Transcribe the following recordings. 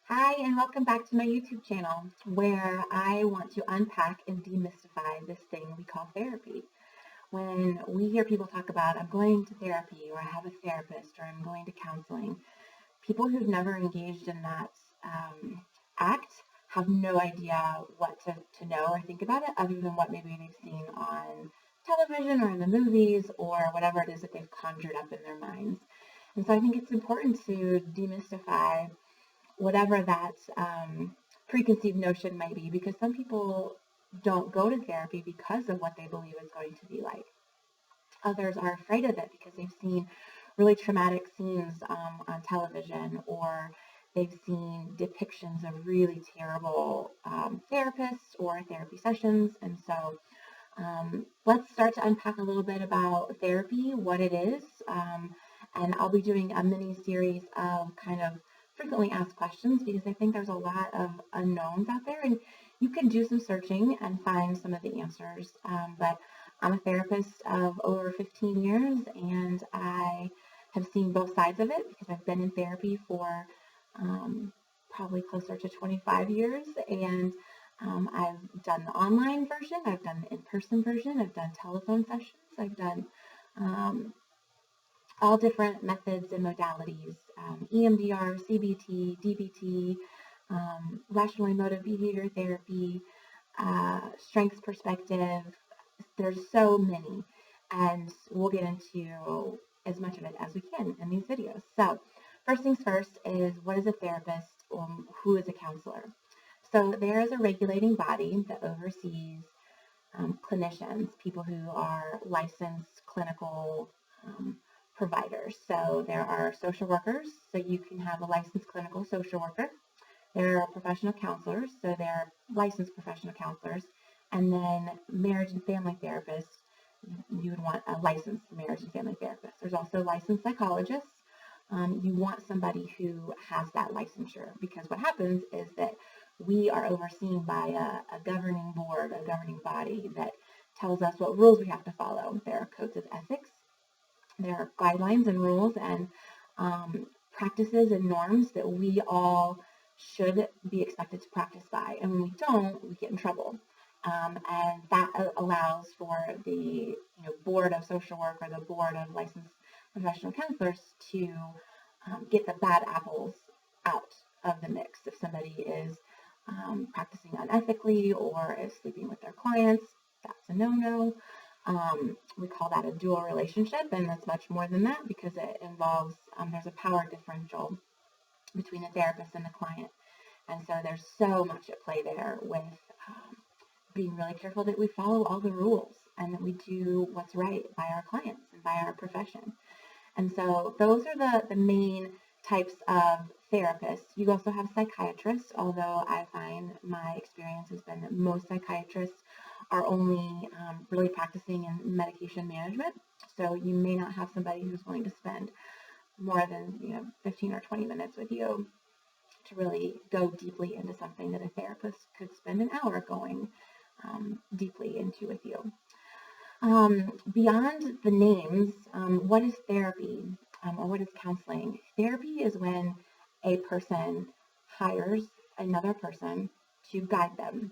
Hi, and welcome back to my YouTube channel where I want to unpack and demystify this thing we call therapy. When we hear people talk about, I'm going to therapy, or I have a therapist, or I'm going to counseling, people who've never engaged in that act have no idea what to know or think about it other than what maybe they've seen on television or in the movies or whatever it is that they've conjured up in their minds. And so I think it's important to demystify whatever that preconceived notion might be, because some people don't go to therapy because of what they believe it's going to be like. Others are afraid of it because they've seen really traumatic scenes on television, or they've seen depictions of really terrible therapists or therapy sessions. And so let's start to unpack a little bit about therapy, what it is, and I'll be doing a mini series of kind of frequently asked questions because I think there's a lot of unknowns out there, and you can do some searching and find some of the answers. But I'm a therapist of over 15 years, and I have seen both sides of it because I've been in therapy for probably closer to 25 years, and I've done the online version, I've done the in-person version, I've done telephone sessions, I've done all different methods and modalities, EMDR, CBT, DBT, rational emotive behavior therapy, strengths perspective. There's so many, and we'll get into as much of it as we can in these videos. So first things first is, what is a therapist? Who is a counselor? So there is a regulating body that oversees clinicians, people who are licensed clinical providers. So there are social workers, so you can have a licensed clinical social worker. There are professional counselors, so they're licensed professional counselors. And then marriage and family therapists, you would want a licensed marriage and family therapist. There's also licensed psychologists. You want somebody who has that licensure, because what happens is that we are overseen by a governing board, a governing body that tells us what rules we have to follow. There are codes of ethics, there are guidelines and rules and practices and norms that we all should be expected to practice by. And when we don't, we get in trouble. And that allows for the board of social work or the board of licensed professional counselors to get the bad apples out of the mix. If somebody is practicing unethically or is sleeping with their clients, that's a no-no. We call that a dual relationship, and it's much more than that because it involves, there's a power differential between the therapist and the client. And so there's so much at play there with being really careful that we follow all the rules and that we do what's right by our clients and by our profession. And so those are the main types of therapists. You also have psychiatrists, although I find my experience has been that most psychiatrists are only really practicing in medication management. So you may not have somebody who's willing to spend more than 15 or 20 minutes with you to really go deeply into something that a therapist could spend an hour going deeply into with you. Beyond the names, what is therapy or what is counseling? Therapy is when a person hires another person to guide them.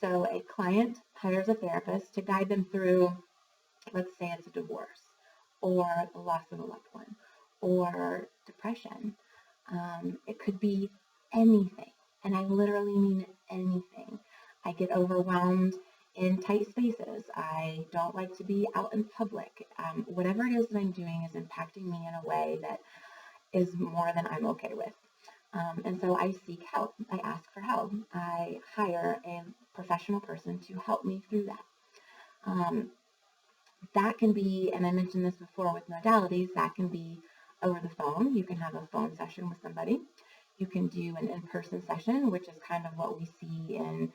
So a client hires a therapist to guide them through, let's say it's a divorce, or the loss of a loved one, or depression. It could be anything, and I literally mean anything. I get overwhelmed in tight spaces. I don't like to be out in public. Whatever it is that I'm doing is impacting me in a way that is more than I'm okay with. And so I seek help. I ask for help. I hire a professional person to help me through that. That can be, and I mentioned this before with modalities, that can be over the phone. You can have a phone session with somebody. You can do an in-person session, which is kind of what we see in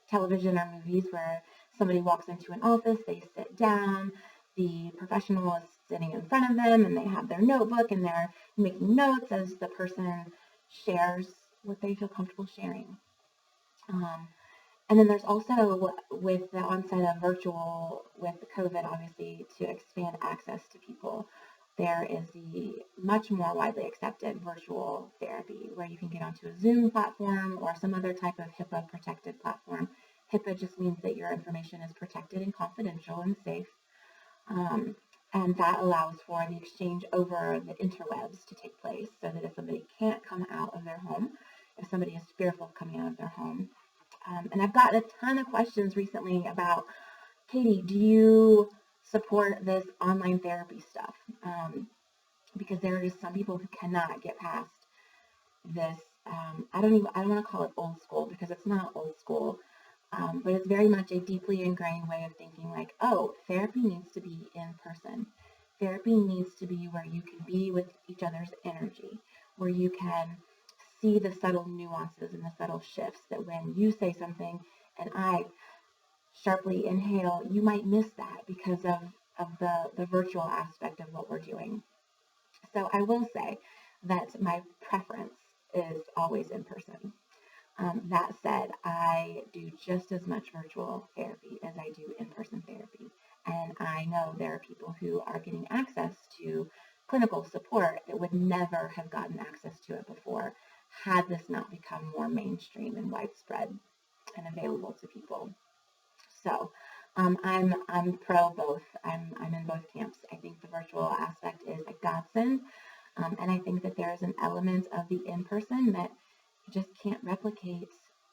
television or movies, where somebody walks into an office, they sit down, the professional is sitting in front of them, and they have their notebook, and they're making notes as the person shares what they feel comfortable sharing. And then there's also, with the onset of virtual, with COVID, obviously, to expand access to people, there is the much more widely accepted virtual therapy where you can get onto a Zoom platform or some other type of HIPAA protected platform. HIPAA just means that your information is protected and confidential and safe. And that allows for the exchange over the interwebs to take place so that if somebody can't come out of their home, if somebody is fearful of coming out of their home. And I've gotten a ton of questions recently about, Katie, do you support this online therapy stuff? Because there are just some people who cannot get past this. I don't want to call it old school because it's not old school, but it's very much a deeply ingrained way of thinking like, oh, therapy needs to be in person. Therapy needs to be where you can be with each other's energy, where you can see the subtle nuances and the subtle shifts that when you say something and I sharply inhale, you might miss that because of the virtual aspect of what we're doing. So I will say that my preference is always in person. That said, I do just as much virtual therapy as I do in-person therapy. And I know there are people who are getting access to clinical support that would never have gotten access to it before had this not become more mainstream and widespread and available to people. So I'm pro both. I'm in both camps. I think the virtual aspect is a godsend. And I think that there is an element of the in-person that you just can't replicate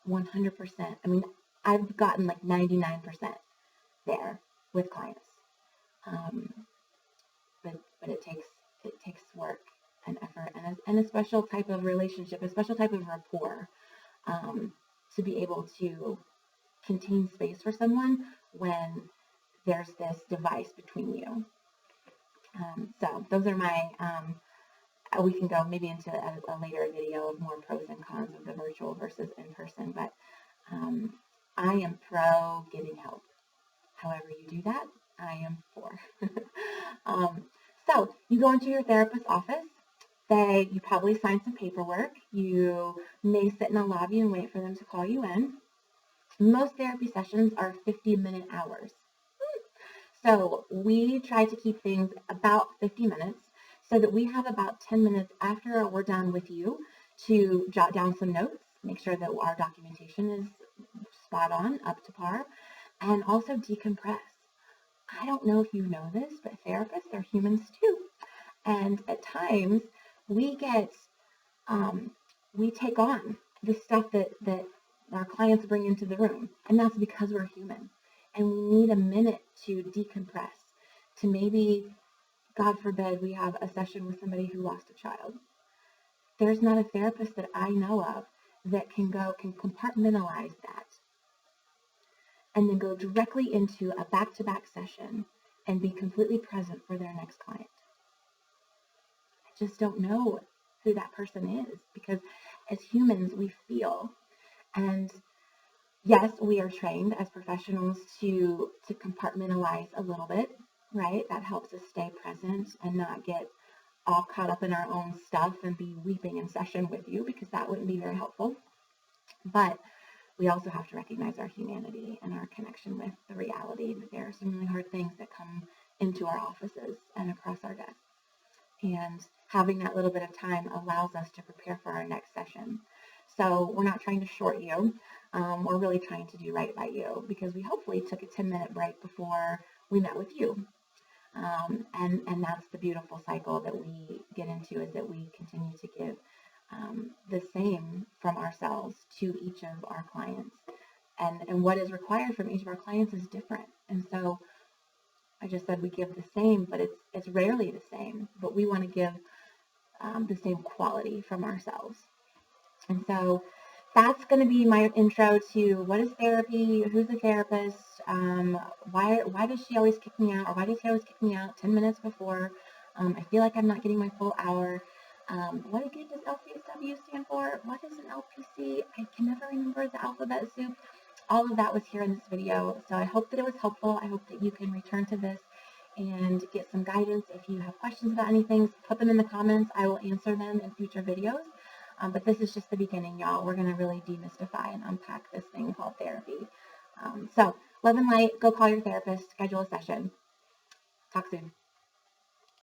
100%. I mean, I've gotten like 99% there with clients. But it takes work and effort and a special type of relationship, a special type of rapport to be able to contain space for someone when there's this device between you. So those are my, we can go maybe into a later video of more pros and cons of the virtual versus in-person, but I am pro getting help. However you do that, I am for. So you go into your therapist's office. You probably sign some paperwork. You may sit in a lobby and wait for them to call you in. Most therapy sessions are 50-minute hours. So we try to keep things about 50 minutes so that we have about 10 minutes after we're done with you to jot down some notes, make sure that our documentation is spot on, up to par, and also decompress. I don't know if you know this, but therapists are humans too. And at times we take on the stuff that our clients bring into the room. And that's because we're human. And we need a minute to decompress, to maybe, God forbid, we have a session with somebody who lost a child. There's not a therapist that I know of that can compartmentalize that and then go directly into a back-to-back session and be completely present for their next client. I just don't know who that person is because as humans, we feel. And yes, we are trained as professionals to compartmentalize a little bit, right? That helps us stay present and not get all caught up in our own stuff and be weeping in session with you because that wouldn't be very helpful. But we also have to recognize our humanity and our connection with the reality that there are some really hard things that come into our offices and across our desks. And having that little bit of time allows us to prepare for our next session. So we're not trying to short you. We're really trying to do right by you because we hopefully took a 10-minute break before we met with you. And that's the beautiful cycle that we get into, is that we continue to give the same from ourselves to each of our clients. And what is required from each of our clients is different. And so I just said we give the same, but it's rarely the same. But we want to give the same quality from ourselves. And so that's going to be my intro to what is therapy, who's a therapist, why does she always kick me out, or why does he always kick me out 10 minutes before? I feel like I'm not getting my full hour. What again does LCSW stand for? What is an LPC? I can never remember the alphabet soup. All of that was here in this video. So I hope that it was helpful. I hope that you can return to this and get some guidance. If you have questions about anything, put them in the comments. I will answer them in future videos. But this is just the beginning, y'all. We're going to really demystify and unpack this thing called therapy. So love and light. Go call your therapist. Schedule a session. Talk soon.